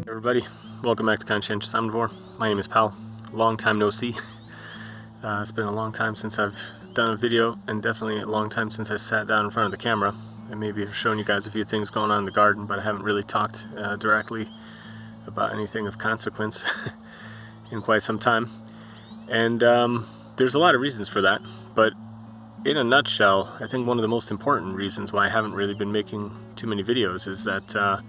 Everybody, welcome back to Conscientious Omnivore. My name is Pal. Long time no see. It's been a long time since I've done a video, and definitely a long time since I sat down in front of the camera. And maybe I've shown you guys a few things going on in the garden, but I haven't really talked directly about anything of consequence in quite some time. And there's a lot of reasons for that, but in a nutshell, I think one of the most important reasons why I haven't really been making too many videos is that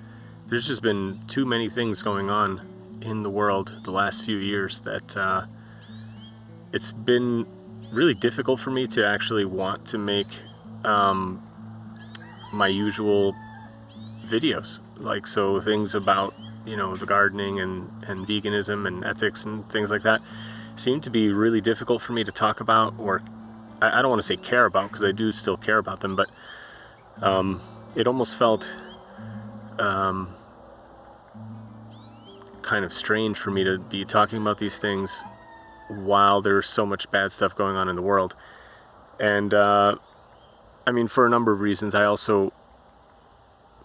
there's just been too many things going on in the world the last few years that it's been really difficult for me to actually want to make my usual videos. Like, so things about, you know, the gardening and veganism and ethics and things like that seem to be really difficult for me to talk about, or I don't want to say care about, because I do still care about them, but it almost felt kind of strange for me to be talking about these things while there's so much bad stuff going on in the world. And I mean, for a number of reasons. I also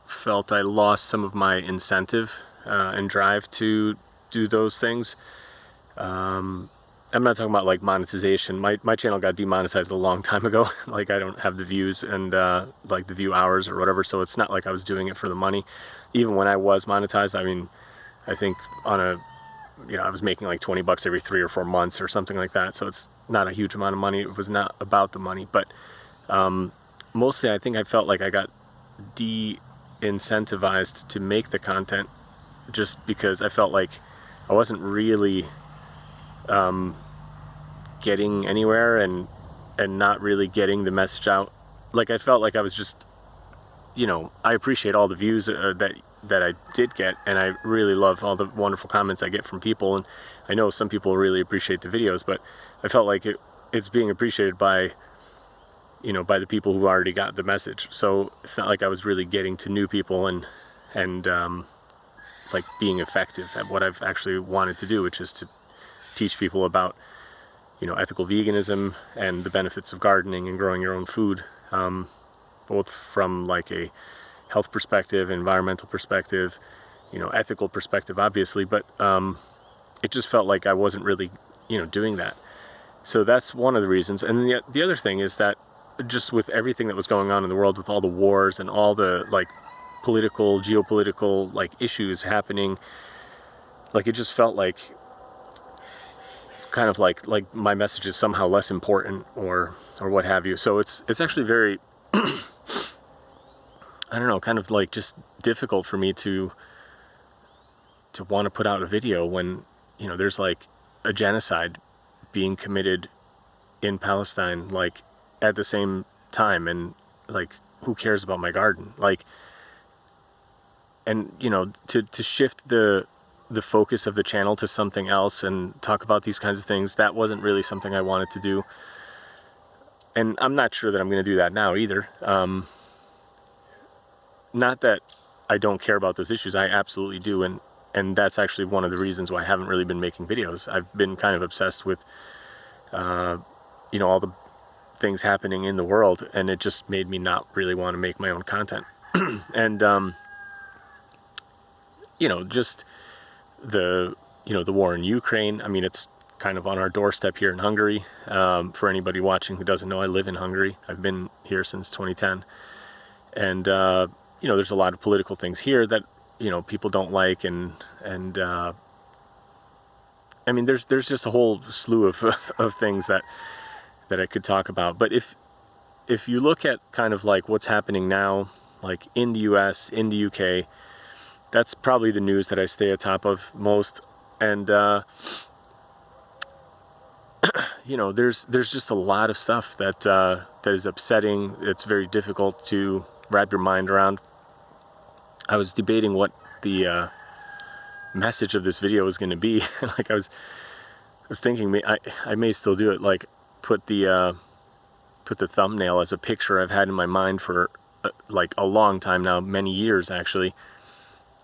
felt I lost some of my incentive and drive to do those things. I'm not talking about like monetization. My channel got demonetized a long time ago. Like, I don't have the views and like the view hours or whatever, so it's not like I was doing it for the money. Even when I was monetized, I mean, I think on a, you know, I was making like 20 bucks every 3 or 4 months or something like that. So it's not a huge amount of money. It was not about the money, but mostly I think I felt like I got de-incentivized to make the content just because I felt like I wasn't really getting anywhere and not really getting the message out. Like, I felt like I was just, you know, I appreciate all the views that I did get, and I really love all the wonderful comments I get from people, and I know some people really appreciate the videos, but I felt like it's being appreciated by, you know, by the people who already got the message. So it's not like I was really getting to new people and like being effective at what I've actually wanted to do, which is to teach people about, you know, ethical veganism and the benefits of gardening and growing your own food, both from like a health perspective, environmental perspective, you know, ethical perspective, obviously, but it just felt like I wasn't really, you know, doing that. So that's one of the reasons. And the other thing is that just with everything that was going on in the world, with all the wars and all the like political, geopolitical like issues happening, like it just felt like kind of like my message is somehow less important or what have you. So it's actually very I don't know, kind of like just difficult for me to want to put out a video when, you know, there's like a genocide being committed in Palestine, like at the same time, and like, who cares about my garden? Like, and you know, to shift the focus of the channel to something else and talk about these kinds of things, that wasn't really something I wanted to do. And I'm not sure that I'm going to do that now either. Not that I don't care about those issues, I absolutely do, and that's actually one of the reasons why I haven't really been making videos. I've been kind of obsessed with, you know, all the things happening in the world, and it just made me not really want to make my own content. And, you know, just the war in Ukraine, I mean, it's kind of on our doorstep here in Hungary. For anybody watching who doesn't know, I live in Hungary. I've been here since 2010. And, you know, there's a lot of political things here that, you know, people don't like, and I mean, there's just a whole slew of things that I could talk about. But if you look at kind of like what's happening now, like in the US, in the UK, that's probably the news that I stay atop of most. And you know, there's just a lot of stuff that is upsetting. It's very difficult to wrap your mind around. I was debating what the message of this video was going to be. Like, I was thinking, I may still do it. Like, put the thumbnail as a picture I've had in my mind for like a long time now, many years actually.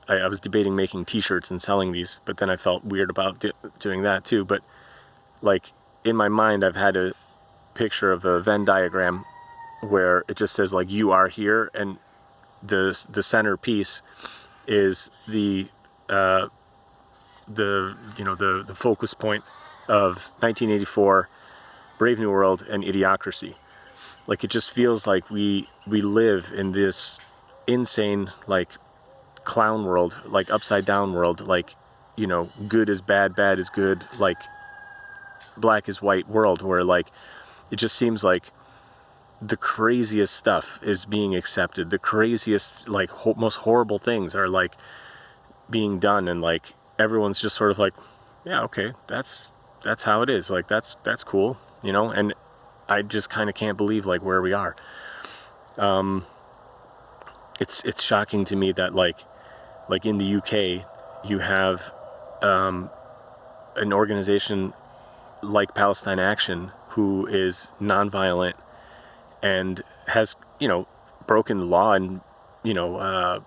I was debating making t-shirts and selling these, but then I felt weird about doing that too. But like, in my mind, I've had picture of a Venn diagram where it just says like you are here, and the center piece is the focus point of 1984, Brave New World, and Idiocracy. Like, it just feels like we live in this insane, like, clown world, like upside down world, like, you know, good is bad, bad is good, like black is white world, where like it just seems like the craziest stuff is being accepted, the craziest, like, most horrible things are like being done, and like everyone's just sort of like, yeah, okay, that's how it is, like that's cool, you know. And I just kind of can't believe like where we are. It's shocking to me that like in the UK you have an organization like Palestine Action, who is nonviolent and has, you know, broken the law and, you know,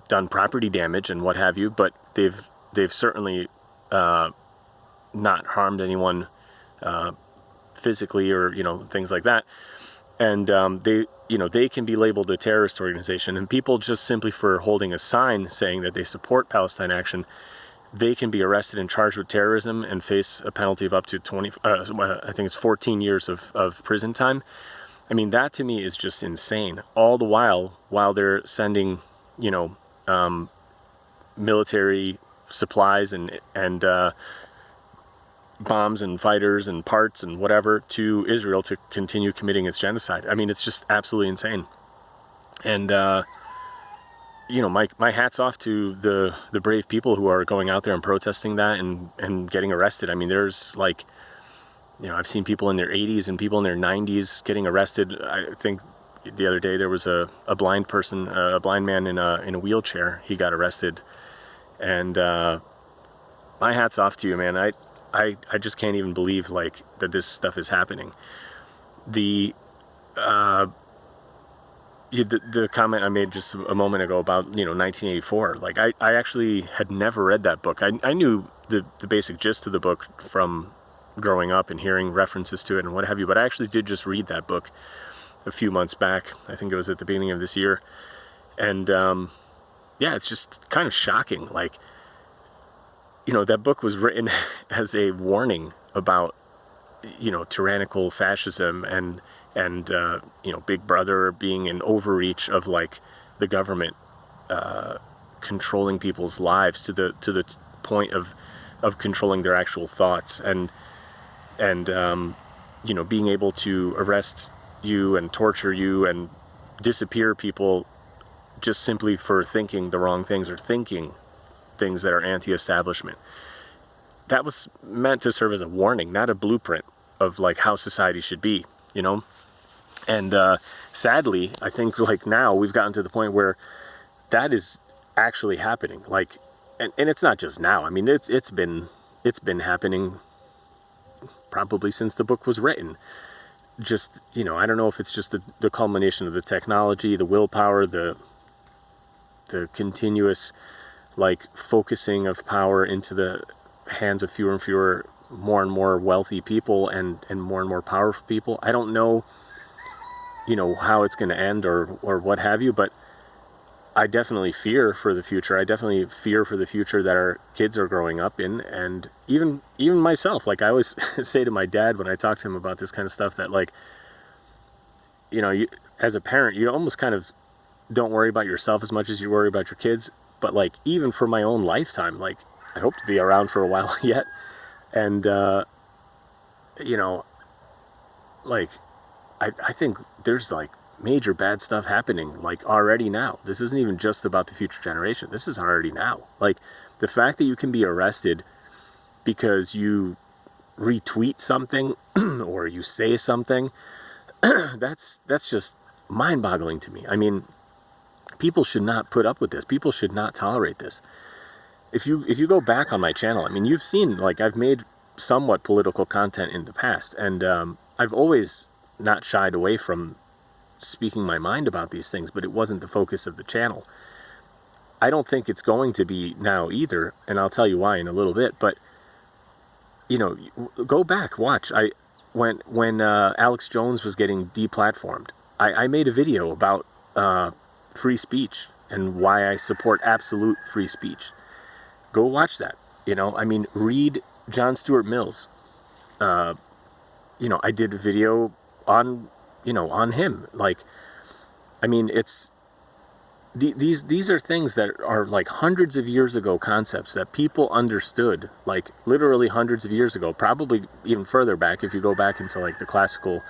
done property damage and what have you, but they've certainly not harmed anyone physically, or, you know, things like that. And they can be labeled a terrorist organization, and people just simply for holding a sign saying that they support Palestine Action, they can be arrested and charged with terrorism and face a penalty of up to 14 years of prison time. I mean, that to me is just insane. All the while they're sending, you know, military supplies and bombs and fighters and parts and whatever to Israel to continue committing its genocide. I mean, it's just absolutely insane. And you know, my hat's off to the brave people who are going out there and protesting that and getting arrested. I mean, there's like, you know, I've seen people in their 80s and people in their 90s getting arrested. I think the other day there was a blind person, a blind man in a wheelchair. He got arrested, and my hat's off to you, man. I just can't even believe like that this stuff is happening. The comment I made just a moment ago about, you know, 1984, like I actually had never read that book. I knew the basic gist of the book from growing up and hearing references to it and what have you, but I actually did just read that book a few months back. I think it was at the beginning of this year. And yeah, it's just kind of shocking. Like, you know, that book was written as a warning about, you know, tyrannical fascism and you know, Big Brother being an overreach of like the government controlling people's lives to the point of controlling their actual thoughts, and you know, being able to arrest you and torture you and disappear people just simply for thinking the wrong things or thinking things that are anti-establishment. That was meant to serve as a warning, not a blueprint of like how society should be, you know. And sadly, I think like now we've gotten to the point where that is actually happening. Like, and it's not just now. I mean, it's been happening probably since the book was written. Just, you know, I don't know if it's just the culmination of the technology, the willpower, the continuous like focusing of power into the hands of fewer and fewer, more and more wealthy people and more and more powerful people. I don't know, you know, how it's going to end or what have you, but I definitely fear for the future. I definitely fear for the future that our kids are growing up in, and even myself. Like, I always say to my dad when I talk to him about this kind of stuff that, like, you know, as a parent, you almost kind of don't worry about yourself as much as you worry about your kids. But like, even for my own lifetime, like, I hope to be around for a while yet, and you know, like, I think there's like major bad stuff happening like already now. This isn't even just about the future generation. This is already now. Like, the fact that you can be arrested because you retweet something or you say something, that's just mind-boggling to me. I mean, people should not put up with this. People should not tolerate this. If you go back on my channel, I mean, you've seen, like, I've made somewhat political content in the past, and I've always not shied away from speaking my mind about these things, but it wasn't the focus of the channel. I don't think it's going to be now either, and I'll tell you why in a little bit. But, you know, go back, watch. when Alex Jones was getting deplatformed, I made a video about free speech and why I support absolute free speech. Go watch that. I mean, read John Stuart Mill's. I did a video on, on him. Like, I mean, these are things that are like hundreds of years ago concepts that people understood, like literally hundreds of years ago, probably even further back if you go back into like the classical,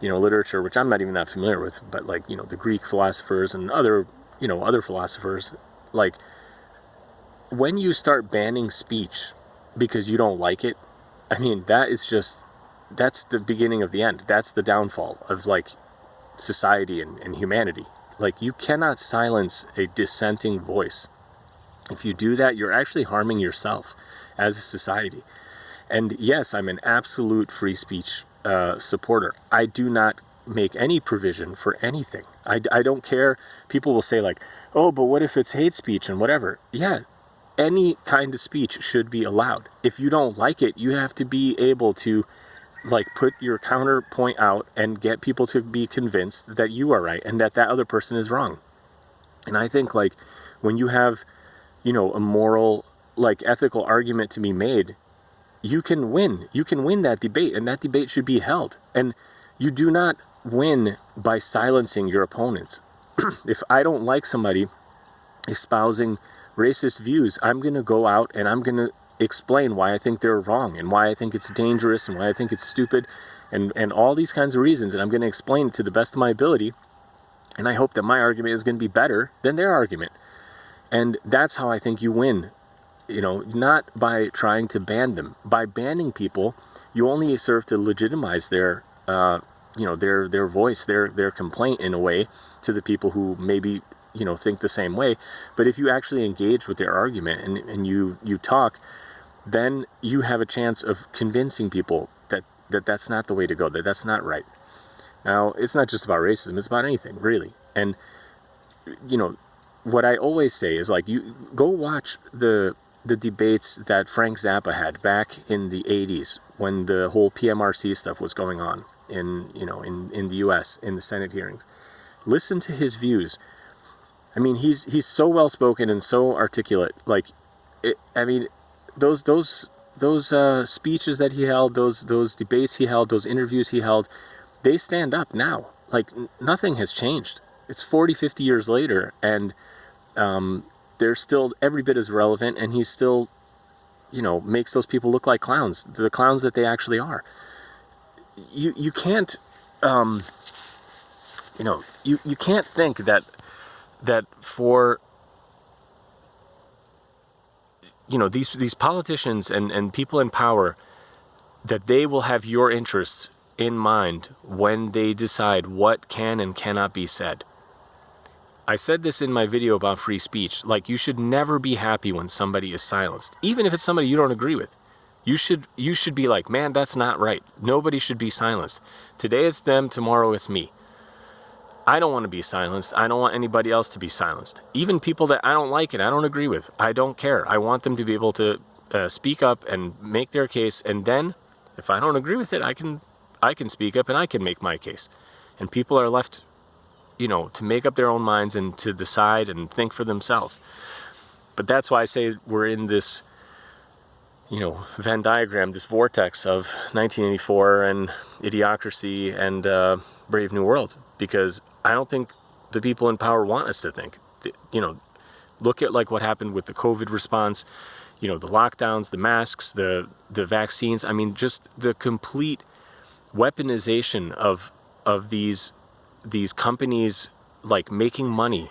literature, which I'm not even that familiar with, but like, the Greek philosophers and other philosophers. Like, when you start banning speech because you don't like it, I mean, that's the beginning of the end. That's the downfall of like society and humanity. Like, you cannot silence a dissenting voice. If you do that, you're actually harming yourself as a society. And yes, I'm an absolute free speech supporter. I do not make any provision for anything. I don't care. People will say like, oh, but what if it's hate speech and whatever? Yeah, any kind of speech should be allowed. If you don't like it, you have to be able to like put your counterpoint out and get people to be convinced that you are right and that other person is wrong. And I think like when you have, a moral, like ethical argument to be made, you can win that debate, and that debate should be held. And you do not win by silencing your opponents. If I don't like somebody espousing racist views, I'm going to go out and I'm going to explain why I think they're wrong and why I think it's dangerous and why I think it's stupid and all these kinds of reasons. And I'm going to explain it to the best of my ability. And I hope that my argument is going to be better than their argument. And that's how I think you win, not by trying to ban them. By banning people, you only serve to legitimize their voice, their complaint in a way to the people who maybe, think the same way. But if you actually engage with their argument and you talk, then you have a chance of convincing people that that's not the way to go, that that's not right. Now, it's not just about racism, it's about anything, really. And, what I always say is like, you go watch the debates that Frank Zappa had back in the 80s when the whole PMRC stuff was going on in the US, in the Senate hearings. Listen to his views. I mean, he's so well spoken and so articulate. Like, those speeches that he held, those debates he held, those interviews he held, they stand up now. Like, nothing has changed. It's 40, 50 years later, and they're still every bit as relevant, and he still, makes those people look like clowns, the clowns that they actually are. You can't, you can't think that for these politicians and people in power, that they will have your interests in mind when they decide what can and cannot be said. I said this in my video about free speech. Like, you should never be happy when somebody is silenced, even if it's somebody you don't agree with. You should be like, man, that's not right. Nobody should be silenced. Today it's them, tomorrow it's me. I don't want to be silenced. I don't want anybody else to be silenced. Even people that I don't like and I don't agree with, I don't care. I want them to be able to speak up and make their case. And then, if I don't agree with it, I can speak up and I can make my case. And people are left, to make up their own minds and to decide and think for themselves. But that's why I say we're in this, Venn diagram, this vortex of 1984 and Idiocracy and Brave New World, because I don't think the people in power want us to think. Look at like what happened with the COVID response, the lockdowns, the masks, the vaccines. I mean, just the complete weaponization of these companies, like making money,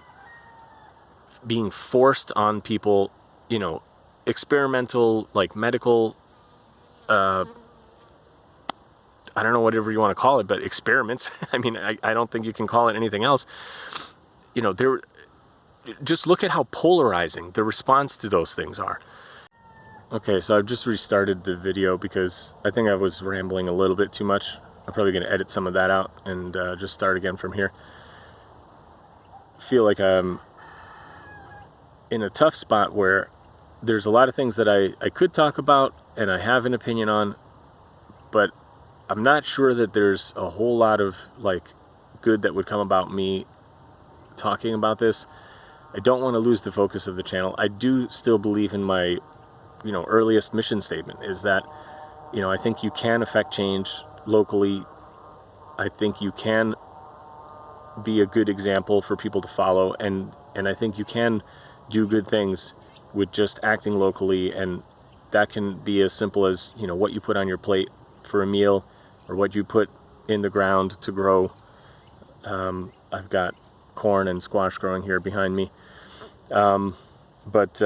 being forced on people, experimental, like medical, I don't know, whatever you want to call it, but experiments. I mean, I don't think you can call it anything else. Just look at how polarizing the response to those things are. Okay, so I've just restarted the video because I think I was rambling a little bit too much. I'm probably going to edit some of that out and just start again from here. I feel like I'm in a tough spot where there's a lot of things that I could talk about and I have an opinion on, but I'm not sure that there's a whole lot of like good that would come about me talking about this. I don't want to lose the focus of the channel. I do still believe in my, earliest mission statement is that, I think you can affect change locally. I think you can be a good example for people to follow, and I think you can do good things with just acting locally, and that can be as simple as, what you put on your plate for a meal, or what you put in the ground to grow. I've got corn and squash growing here behind me. But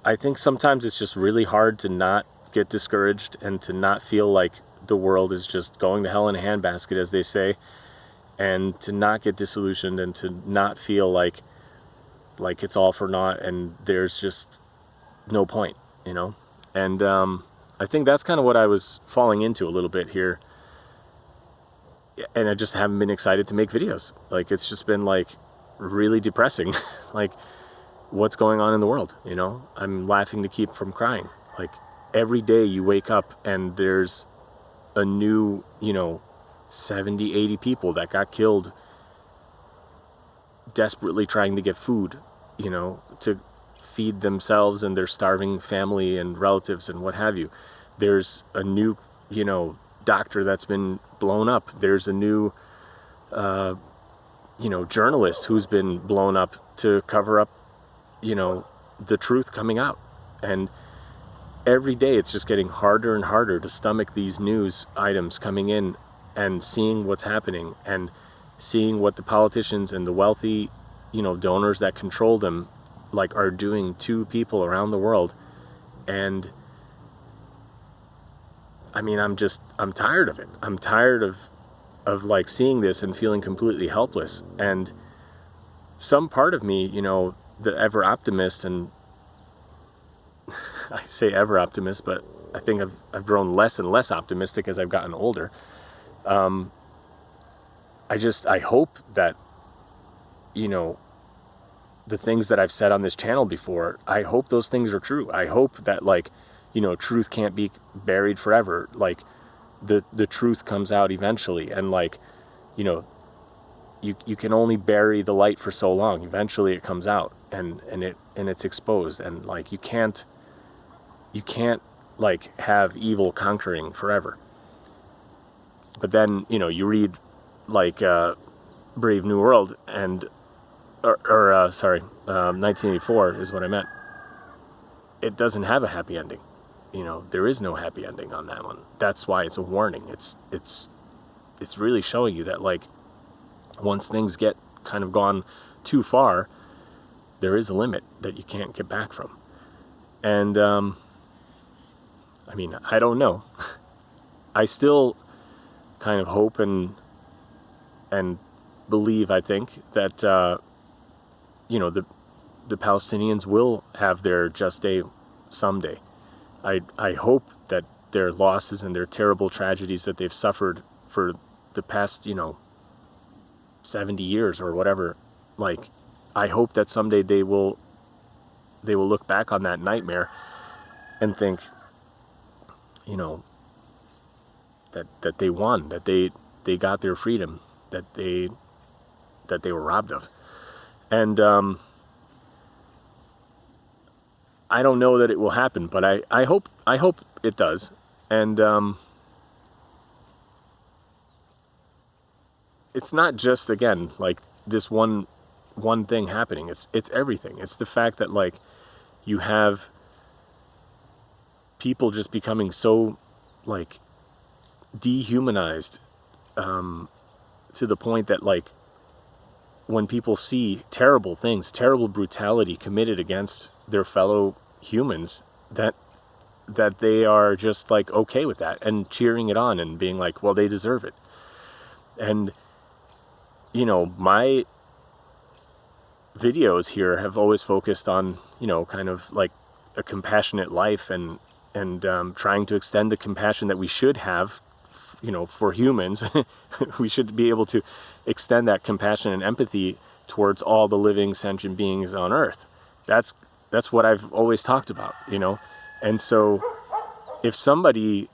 I think sometimes it's just really hard to not get discouraged and to not feel like the world is just going to hell in a handbasket, as they say, and to not get disillusioned and to not feel like it's all for naught and there's just no point, And I think that's kind of what I was falling into a little bit here. And I just haven't been excited to make videos. Like, it's just been like really depressing. Like, what's going on in the world, I'm laughing to keep from crying. Like, every day you wake up and there's a new, 70, 80 people that got killed desperately trying to get food, to feed themselves and their starving family and relatives and what have you. There's a new, doctor that's been blown up. There's a new, journalist who's been blown up to cover up, the truth coming out. And every day it's just getting harder and harder to stomach these news items coming in and seeing what's happening and seeing what the politicians and the wealthy, donors that control them, are doing to people around the world. And I mean, I'm tired of it. I'm tired of seeing this and feeling completely helpless. And some part of me, the ever optimist, and I say ever optimist, but I think I've grown less and less optimistic as I've gotten older. I hope that, the things that I've said on this channel before, I hope those things are true. I hope that truth can't be buried forever. Like, the truth comes out eventually, and you can only bury the light for so long. Eventually it comes out and it's exposed, and you can't have evil conquering forever. But then, you read Brave New World and 1984 is what I meant. It doesn't have a happy ending. There is no happy ending on that one. That's why it's a warning. It's really showing you that once things get kind of gone too far, there is a limit that you can't get back from. And I mean, I don't know. I still kind of hope and believe, I think, that the Palestinians will have their just day someday. I hope that their losses and their terrible tragedies that they've suffered for the past, 70 years or whatever, I hope that someday they will look back on that nightmare and think, that they won, that they got their freedom, that they were robbed of. And I don't know that it will happen, but I hope it does. And it's not just, again, this one thing happening. It's everything. It's the fact that you have people just becoming so dehumanized, to the point that when people see terrible things, terrible brutality committed against their fellow humans, that they are just okay with that and cheering it on and being well, they deserve it. And my videos here have always focused on kind of a compassionate life and trying to extend the compassion that we should have for humans. We should be able to extend that compassion and empathy towards all the living sentient beings on Earth. That's what I've always talked about, And so if somebody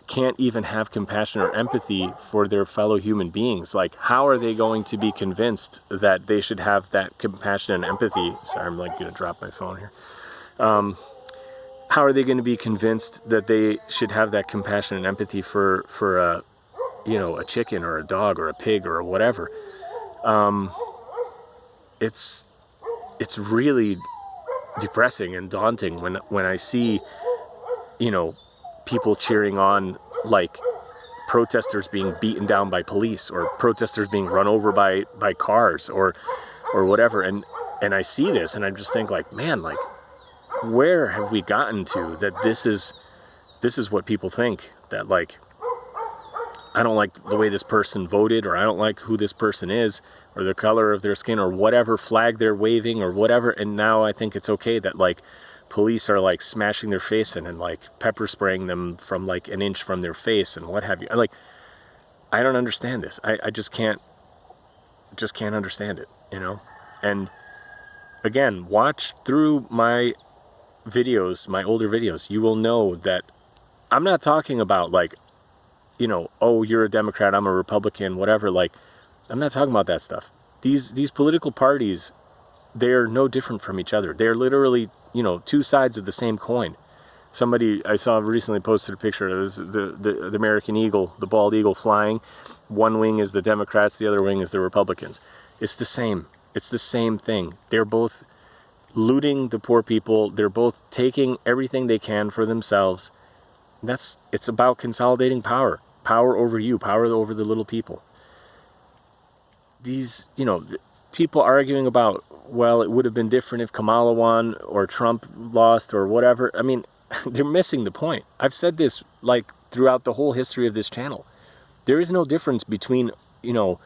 can't even have compassion or empathy for their fellow human beings. Like, how are they going to be convinced that they should have that compassion and empathy? Sorry, I'm like going to drop my phone here. How are they going to be convinced that they should have that compassion and empathy for a, you know, a chicken or a dog or a pig or whatever? It's really depressing and daunting when I see, you know, people cheering on like protesters being beaten down by police, or protesters being run over by cars or whatever, and I see this and I just think like, man, like, where have we gotten to that this is what people think, that like, I don't like the way this person voted, or I don't like who this person is, or the color of their skin, or whatever flag they're waving or whatever, and now I think it's okay that like police are like smashing their face in and like pepper spraying them from like an inch from their face and what have you. Like, I don't understand this. I just can't understand it, you know? And again, watch through my videos, my older videos, you will know that I'm not talking about like, you know, oh, you're a Democrat, I'm a Republican, whatever. Like, I'm not talking about that stuff. These political parties, they're no different from each other. They're literally, you know, two sides of the same coin. Somebody I saw recently posted a picture of the American eagle, the bald eagle flying. One wing is the Democrats, the other wing is the Republicans. It's the same. It's the same thing. They're both looting the poor people. They're both taking everything they can for themselves. It's about consolidating power over you, power over the little people. These, you know, people arguing about, well, it would have been different if Kamala won or Trump lost or whatever. I mean, they're missing the point. I've said this like throughout the whole history of this channel. There is no difference between, you know,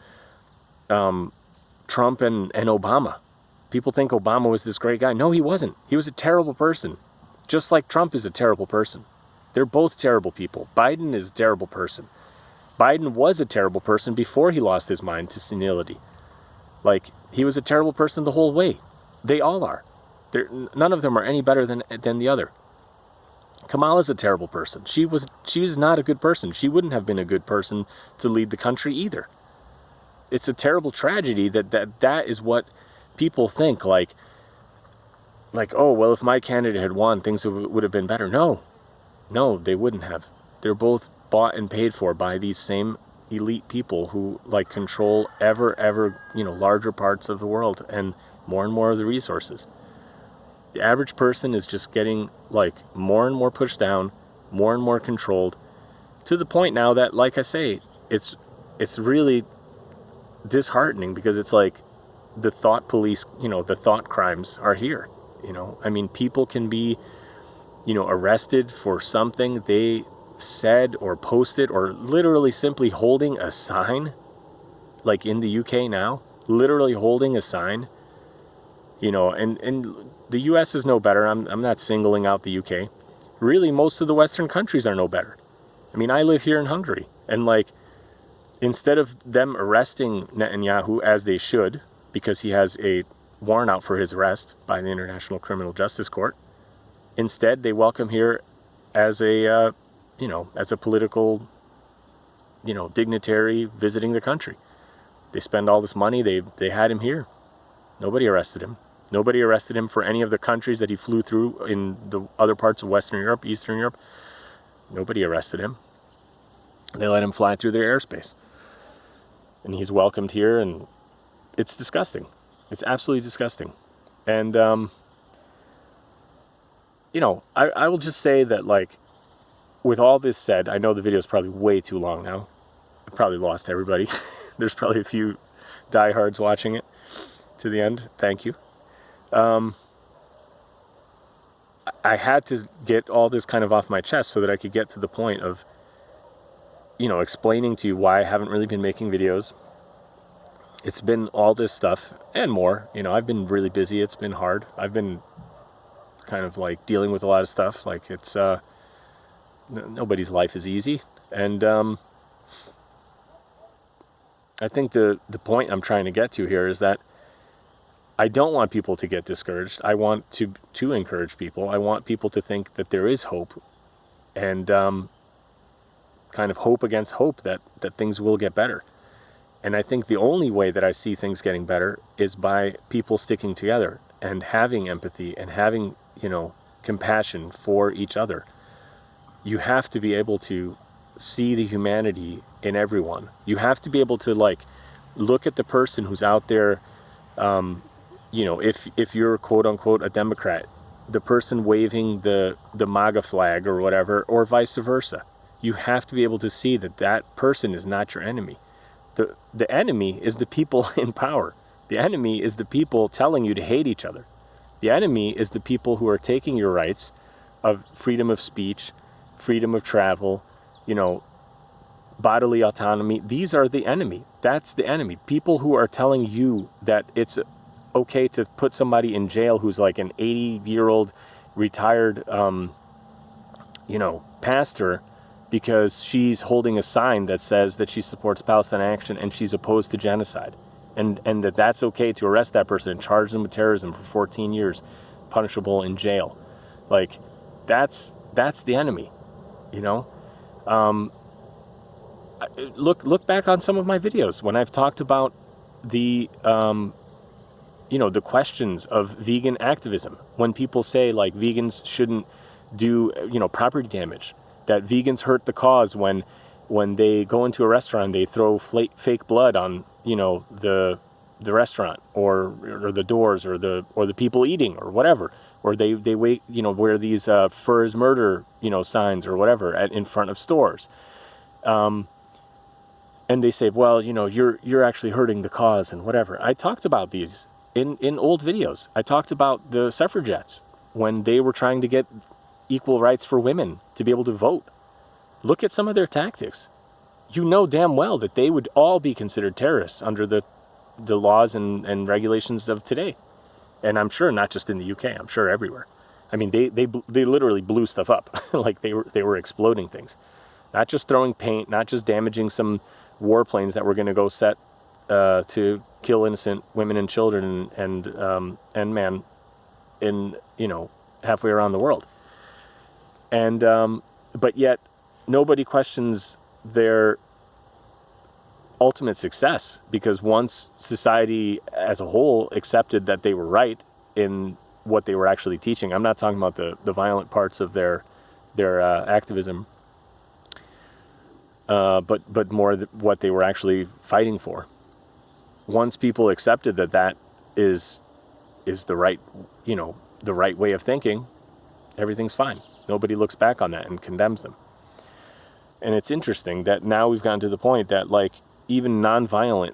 Trump and Obama. People think Obama was this great guy. No, he wasn't. He was a terrible person. Just like Trump is a terrible person. They're both terrible people. Biden is a terrible person. Biden was a terrible person before he lost his mind to senility. Like, he was a terrible person the whole way. They all are. None of them are any better than the other. Kamala's a terrible person. She's not a good person. She wouldn't have been a good person to lead the country either. It's a terrible tragedy that is what people think, like, oh, well, if my candidate had won, things would have been better. No, they wouldn't have. They're both bought and paid for by these same elite people who like control ever, you know, larger parts of the world and more of the resources. The average person is just getting like more and more pushed down, more and more controlled, to the point now that, like I say, it's really disheartening, because it's like the thought police, you know, the thought crimes are here. You know, I mean, people can be, you know, arrested for something they said or posted, or literally simply holding a sign, like in the UK now, literally holding a sign, you know, and the US is no better. I'm not singling out the UK. Really, most of the Western countries are no better. I mean, I live here in Hungary, and like, instead of them arresting Netanyahu as they should, because he has a warrant out for his arrest by the International Criminal Justice Court, instead they welcome here as a you know, as a political, you know, dignitary visiting the country. They spend all this money. They had him here. Nobody arrested him. Nobody arrested him for any of the countries that he flew through in the other parts of Western Europe, Eastern Europe. Nobody arrested him. They let him fly through their airspace. And he's welcomed here, and it's disgusting. It's absolutely disgusting. And, you know, I will just say that, like, with all this said, I know the video is probably way too long now. I probably lost everybody. There's probably a few diehards watching it to the end. Thank you. I had to get all this kind of off my chest so that I could get to the point of, you know, explaining to you why I haven't really been making videos. It's been all this stuff and more. You know, I've been really busy. It's been hard. I've been kind of like dealing with a lot of stuff. Like, it's nobody's life is easy. And I think the point I'm trying to get to here is that I don't want people to get discouraged. I want to encourage people. I want people to think that there is hope. And kind of hope against hope that things will get better. And I think the only way that I see things getting better is by people sticking together and having empathy and having, compassion for each other. You have to be able to see the humanity in everyone. You have to be able to look at the person who's out there. If you're quote unquote a Democrat, the person waving the MAGA flag or whatever, or vice versa. You have to be able to see that person is not your enemy. The enemy is the people in power. The enemy is the people telling you to hate each other. The enemy is the people who are taking your rights of freedom of speech, freedom of travel, bodily autonomy. These are the enemy. That's the enemy. People who are telling you that it's okay to put somebody in jail who's like an 80-year-old retired, pastor, because she's holding a sign that says that she supports Palestine action and she's opposed to genocide. And that's okay to arrest that person and charge them with terrorism for 14 years, punishable in jail. That's the enemy, Look back on some of my videos when I've talked about the the questions of vegan activism. When people say vegans shouldn't do property damage, that vegans hurt the cause when they go into a restaurant, they throw fake blood on the restaurant or the doors or the people eating or whatever, or they wait wear these fur is murder signs or whatever in front of stores. And they say, well, you're actually hurting the cause and whatever. I talked about these in old videos. I talked about the suffragettes when they were trying to get equal rights for women to be able to vote. Look at some of their tactics. You know damn well that they would all be considered terrorists under the laws and regulations of today. And I'm sure not just in the UK, I'm sure everywhere. I mean, they literally blew stuff up. They were exploding things. Not just throwing paint, not just damaging some warplanes that were going to go set to kill innocent women and children and men in halfway around the world. And but yet nobody questions their ultimate success, because once society as a whole accepted that they were right in what they were actually teaching, I'm not talking about the violent parts of their activism, but more what they were actually fighting for. Once people accepted that is the right the right way of thinking, everything's fine. Nobody looks back on that and condemns them. And it's interesting that now we've gotten to the point that even nonviolent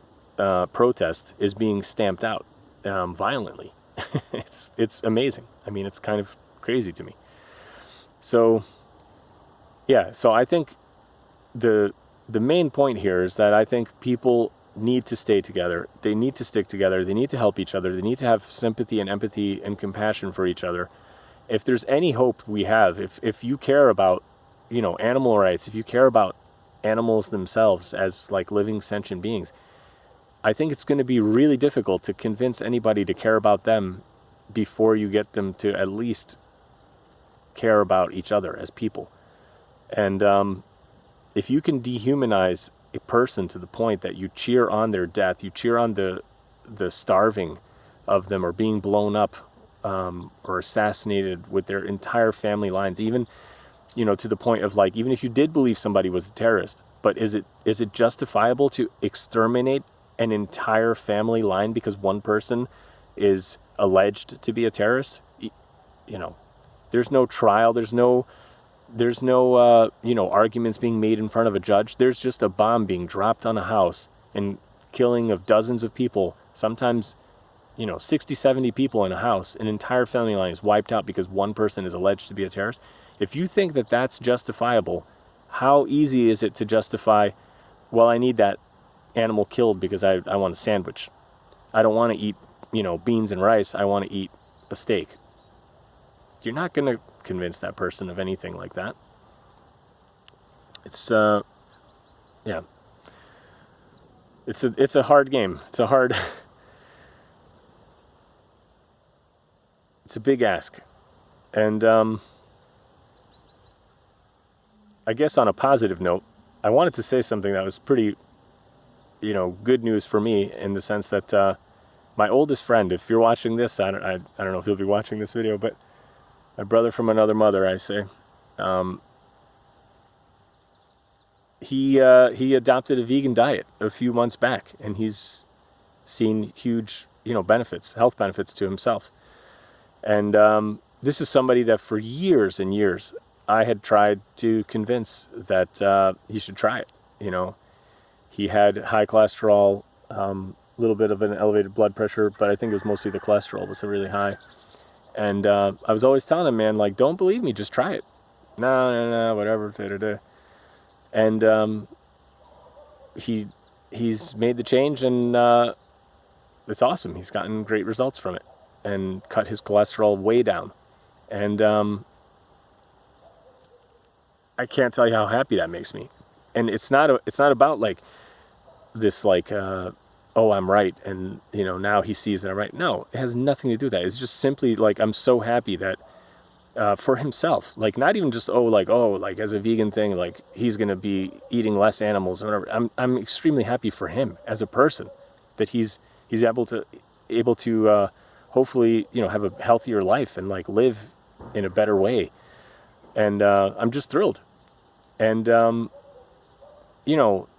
protest is being stamped out violently. It's amazing. I mean, it's kind of crazy to me. So I think the main point here is that I think people need to stay together. They need to stick together. They need to help each other. They need to have sympathy and empathy and compassion for each other. If there's any hope we have, if you care about animal rights, if you care about animals themselves as living sentient beings, I think it's going to be really difficult to convince anybody to care about them before you get them to at least care about each other as people. And if you can dehumanize a person to the point that you cheer on their death, you cheer on the starving of them or being blown up or assassinated with their entire family lines, even to the point of even if you did believe somebody was a terrorist, but is it justifiable to exterminate an entire family line because one person is alleged to be a terrorist? There's no trial, there's no arguments being made in front of a judge. There's just a bomb being dropped on a house and killing of dozens of people, sometimes 60, 70 people in a house. An entire family line is wiped out because one person is alleged to be a terrorist. If you think that that's justifiable, how easy is it to justify, well, I need that animal killed because I want a sandwich. I don't want to eat, beans and rice. I want to eat a steak. You're not going to convince that person of anything like that. It's it's a hard game. It's a big ask. And I guess on a positive note, I wanted to say something that was pretty, good news for me, in the sense that my oldest friend, if you're watching this, I don't know if you'll be watching this video, but my brother from another mother, I say, he adopted a vegan diet a few months back, and he's seen huge, benefits, health benefits to himself. And this is somebody that for years and years I had tried to convince that he should try it. He had high cholesterol, a little bit of an elevated blood pressure, but I think it was mostly the cholesterol was really high. And I was always telling him, man, like, don't believe me, just try it. No, whatever. Da-da-da. And he's made the change, and it's awesome. He's gotten great results from it, and cut his cholesterol way down. And I can't tell you how happy that makes me. And it's not about like this, like, oh, I'm right, and now he sees that I'm right. No, it has nothing to do with that. It's just simply like, I'm so happy that for himself, like, not even just like as a vegan thing, like he's gonna be eating less animals or whatever. I'm extremely happy for him as a person, that he's able to hopefully have a healthier life and like live in a better way. And I'm just thrilled. And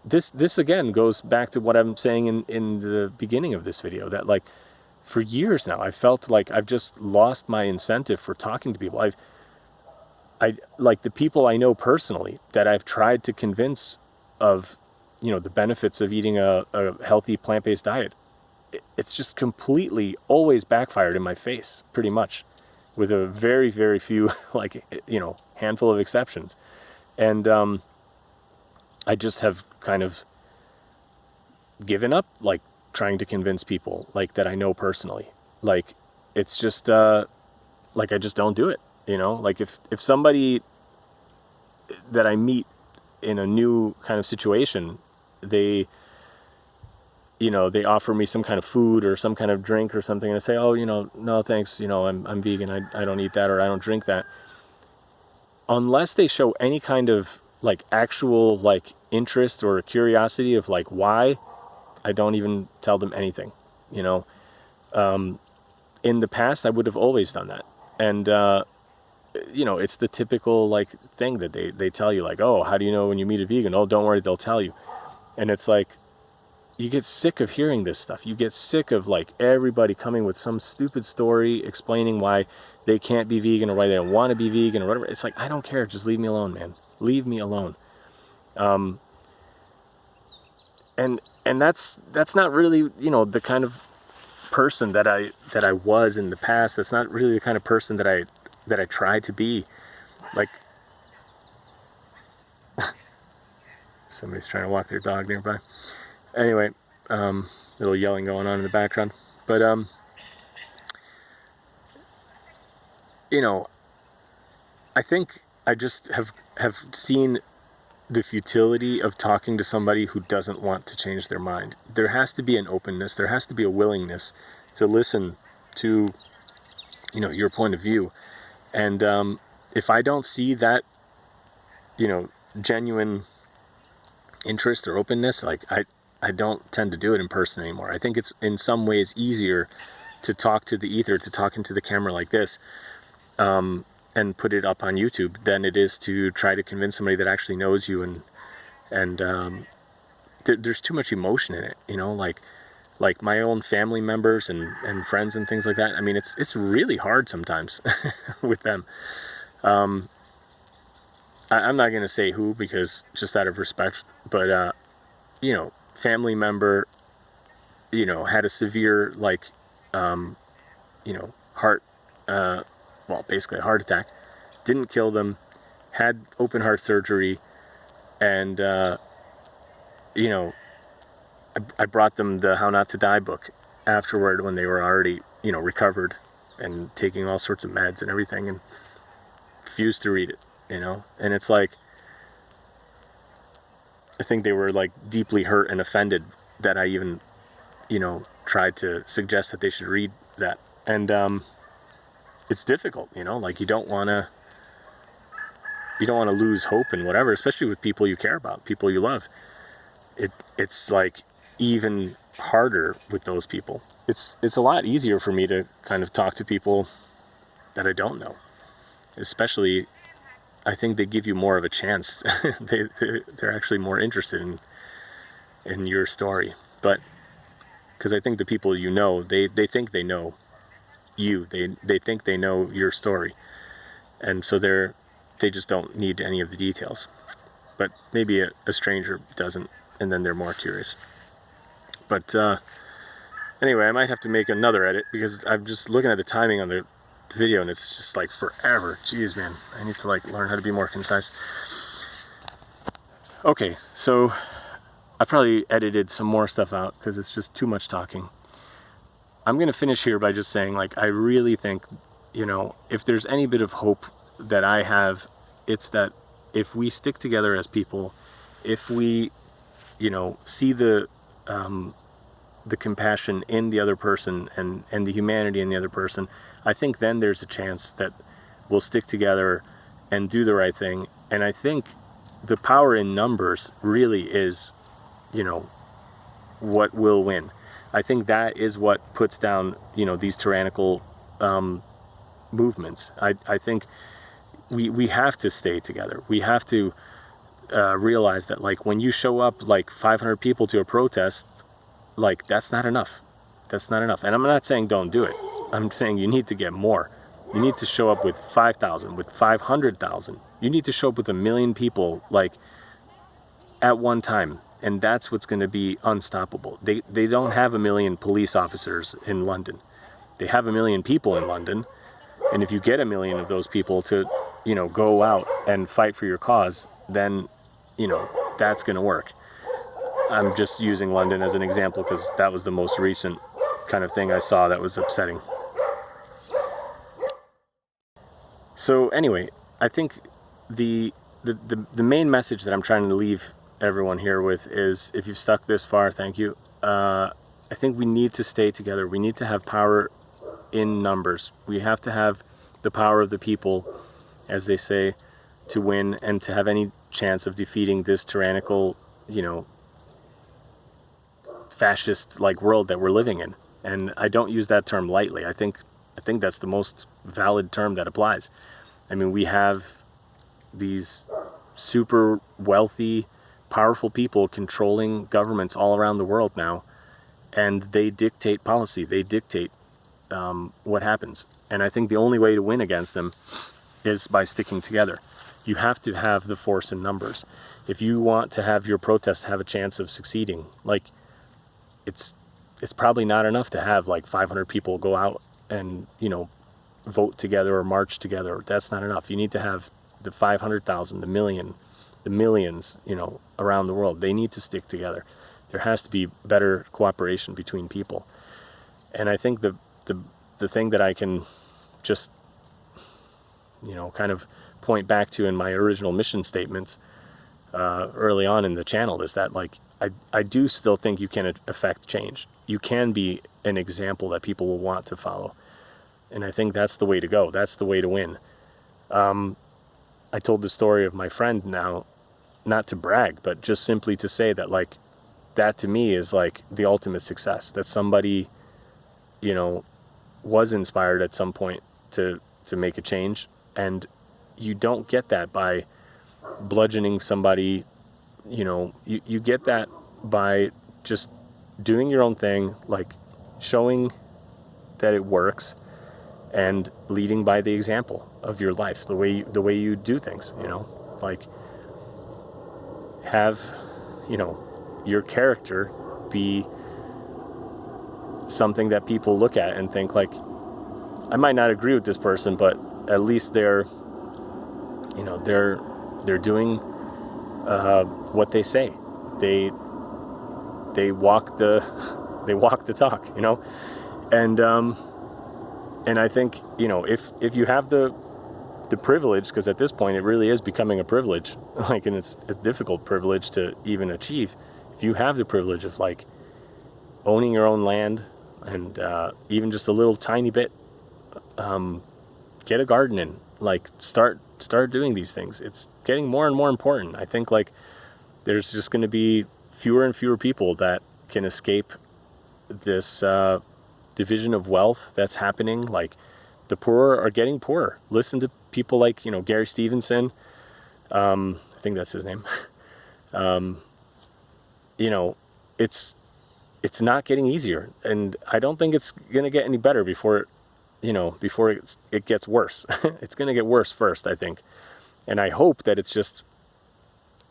this again goes back to what I'm saying in the beginning of this video, that like for years now I felt like I've just lost my incentive for talking to people. I like the people I know personally that I've tried to convince of the benefits of eating a healthy plant-based diet. It's just completely always backfired in my face, pretty much, with a very, very few, like, handful of exceptions. And I just have kind of given up, like, trying to convince people, like, that I know personally. Like, it's just, like, I just don't do it, Like, if somebody that I meet in a new kind of situation, they offer me some kind of food or some kind of drink or something, and I say, oh, no, thanks, I'm vegan, I don't eat that, or I don't drink that. Unless they show any kind of, like, actual, like, interest or curiosity of, like, why, I don't even tell them anything, In the past, I would have always done that. And, it's the typical, like, thing that they tell you, like, oh, how do you know when you meet a vegan? Oh, don't worry, they'll tell you. And it's like, you get sick of hearing this stuff. You get sick of, like, everybody coming with some stupid story explaining why they can't be vegan or why they don't want to be vegan or whatever. It's like, I don't care. Just leave me alone, man. Leave me alone. And that's not really, the kind of person that I was in the past. That's not really the kind of person that I try to be. Like, somebody's trying to walk their dog nearby. Anyway, little yelling going on in the background. But, I think I just have seen the futility of talking to somebody who doesn't want to change their mind. There has to be an openness. There has to be a willingness to listen to, your point of view. And if I don't see that, genuine interest or openness, like, I don't tend to do it in person anymore. I think it's in some ways easier to talk to the ether, to talk into the camera like this, and put it up on YouTube, than it is to try to convince somebody that actually knows you. And there's too much emotion in it, like my own family members and friends and things like that. I mean, it's really hard sometimes with them. I'm not going to say who, because just out of respect, but, family member, had a severe, like, heart, basically a heart attack, didn't kill them, had open heart surgery, and, I brought them the How Not to Die book afterward, when they were already, recovered and taking all sorts of meds and everything, and refused to read it, and it's like, I think they were, like, deeply hurt and offended that I even, tried to suggest that they should read that. And it's difficult, like, you don't want to, you don't want to lose hope in whatever, especially with people you care about, people you love. It's like even harder with those people. It's a lot easier for me to kind of talk to people that I don't know, especially. I think they give you more of a chance. They're actually more interested in your story. But because I think the people you know, they think they know you. They think they know your story, and so they just don't need any of the details. But maybe a stranger doesn't, and then they're more curious. But anyway, I might have to make another edit because I'm just looking at the timing on the video and it's just like forever. Jeez, man, I need to like learn how to be more concise. Okay, so I probably edited some more stuff out because it's just too much talking. I'm gonna finish here by just saying, like, I really think, if there's any bit of hope that I have, it's that if we stick together as people, if we see the compassion in the other person and the humanity in the other person, I think then there's a chance that we'll stick together and do the right thing. And I think the power in numbers really is, what will win. I think that is what puts down, these tyrannical movements. I think we have to stay together. We have to realize that, like, when you show up like 500 people to a protest, like, that's not enough. That's not enough. And I'm not saying don't do it. I'm saying you need to get more. You need to show up with 5,000, with 500,000. You need to show up with 1 million people, like, at one time. And that's what's going to be unstoppable. They don't have 1 million police officers in London. They have 1 million people in London. And if you get 1 million of those people to, go out and fight for your cause, then, that's going to work. I'm just using London as an example because that was the most recent kind of thing I saw that was upsetting. So anyway, I think the main message that I'm trying to leave everyone here with is, if you've stuck this far, thank you. I think we need to stay together. We need to have power in numbers. We have to have the power of the people, as they say, to win and to have any chance of defeating this tyrannical, fascist like world that we're living in. And I don't use that term lightly. I think that's the most valid term that applies. I mean, we have these super wealthy, powerful people controlling governments all around the world now, and they dictate policy. They dictate what happens. And I think the only way to win against them is by sticking together. You have to have the force in numbers. If you want to have your protest have a chance of succeeding, like, it's probably not enough to have like 500 people go out and, vote together or march together. That's not enough. You need to have the 500,000, the million, the millions, around the world. They need to stick together. There has to be better cooperation between people. And I think the thing that I can just, kind of point back to in my original mission statements early on in the channel is that, like, I do still think you can affect change. You can be an example that people will want to follow. And I think that's the way to go. That's the way to win. I told the story of my friend now, not to brag, but just simply to say that, like, that to me is like the ultimate success. That somebody, was inspired at some point to make a change. And you don't get that by bludgeoning somebody. You get that by just doing your own thing, like showing that it works and leading by the example of your life, the way you do things, like have, your character be something that people look at and think, like, I might not agree with this person, but at least they're doing what they say. They walk the talk, and I think, if you have the privilege, because at this point it really is becoming a privilege, like, and it's a difficult privilege to even achieve. If you have the privilege of, like, owning your own land and even just a little tiny bit, get a garden in, like, start start doing these things. It's getting more and more important. I think like there's just going to be fewer and fewer people that can escape this division of wealth that's happening. Like the poor are getting poorer. Listen to people like, Gary Stevenson. I think that's his name. It's not getting easier, and I don't think it's going to get any better before it gets worse. It's going to get worse first, I think. And I hope that it's just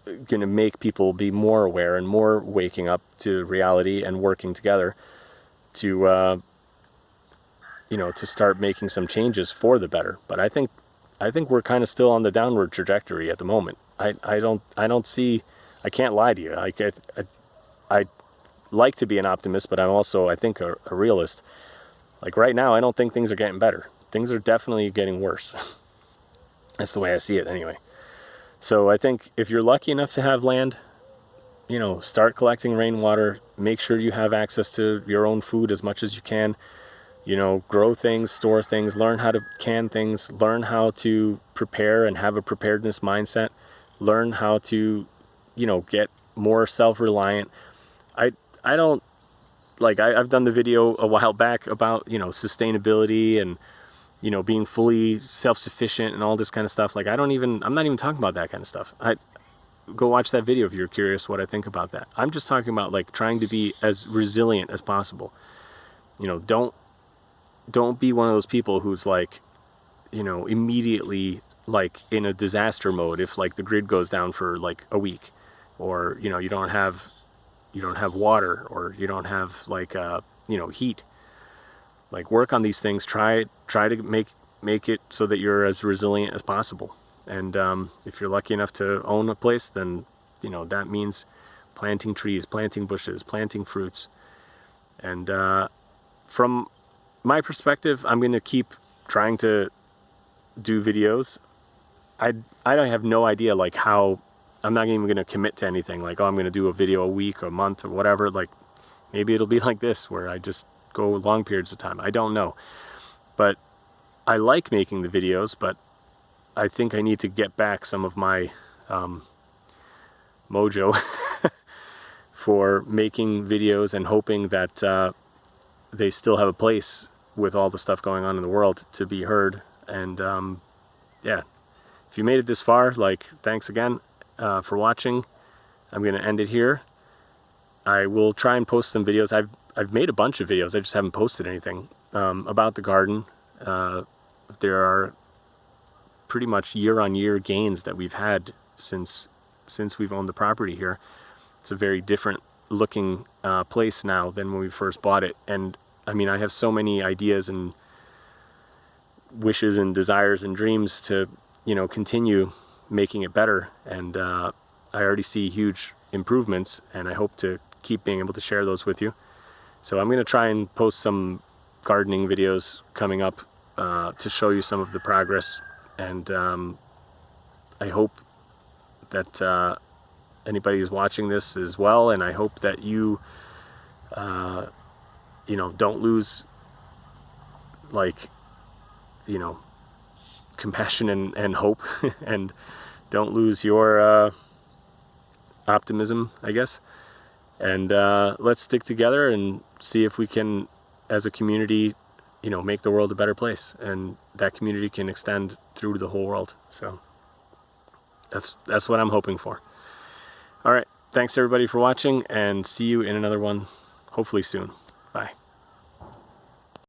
going to make people be more aware and more waking up to reality and working together to to start making some changes for the better. But I think we're kind of still on the downward trajectory at the moment. I don't see. I can't lie to you. I like to be an optimist, but I'm also, I think, a realist. Like right now, I don't think things are getting better. Things are definitely getting worse. That's the way I see it anyway. So I think if you're lucky enough to have land, start collecting rainwater. Make sure you have access to your own food as much as you can. Grow things, store things, learn how to can things, learn how to prepare and have a preparedness mindset. Learn how to, get more self-reliant. I don't, like, I've done the video a while back about, sustainability and, being fully self-sufficient and all this kind of stuff. Like, I'm not even talking about that kind of stuff. Go watch that video if you're curious what I think about that. I'm just talking about, like, trying to be as resilient as possible. Don't be one of those people who's like, immediately like in a disaster mode if like the grid goes down for like a week, or you don't have water, or you don't have like heat. Like, work on these things. Try to make it so that you're as resilient as possible. And if you're lucky enough to own a place, then that means planting trees, planting bushes, planting fruits. And from my perspective, I'm going to keep trying to do videos. I have no idea like how. I'm not even going to commit to anything like, I'm going to do a video a week or a month or whatever. Like, maybe it'll be like this where I just go long periods of time. I don't know. But I like making the videos, but I think I need to get back some of my mojo for making videos and hoping that they still have a place with all the stuff going on in the world to be heard. And yeah, if you made it this far, like, thanks again for watching. I'm going to end it here. I will try and post some videos. I've made a bunch of videos. I just haven't posted anything about the garden. There are pretty much year-on-year gains that we've had since we've owned the property here. It's a very different looking place now than when we first bought it. And I mean, I have so many ideas and wishes and desires and dreams to, continue making it better. And I already see huge improvements, and I hope to keep being able to share those with you. So I'm going to try and post some gardening videos coming up to show you some of the progress. And I hope that anybody who's watching this as well, and I hope that you don't lose, like, compassion and hope, and don't lose your optimism, I guess. And let's stick together and see if we can, as a community, make the world a better place, and that community can extend through the whole world. So that's what I'm hoping for. All right, thanks everybody for watching, and see you in another one hopefully soon. Bye.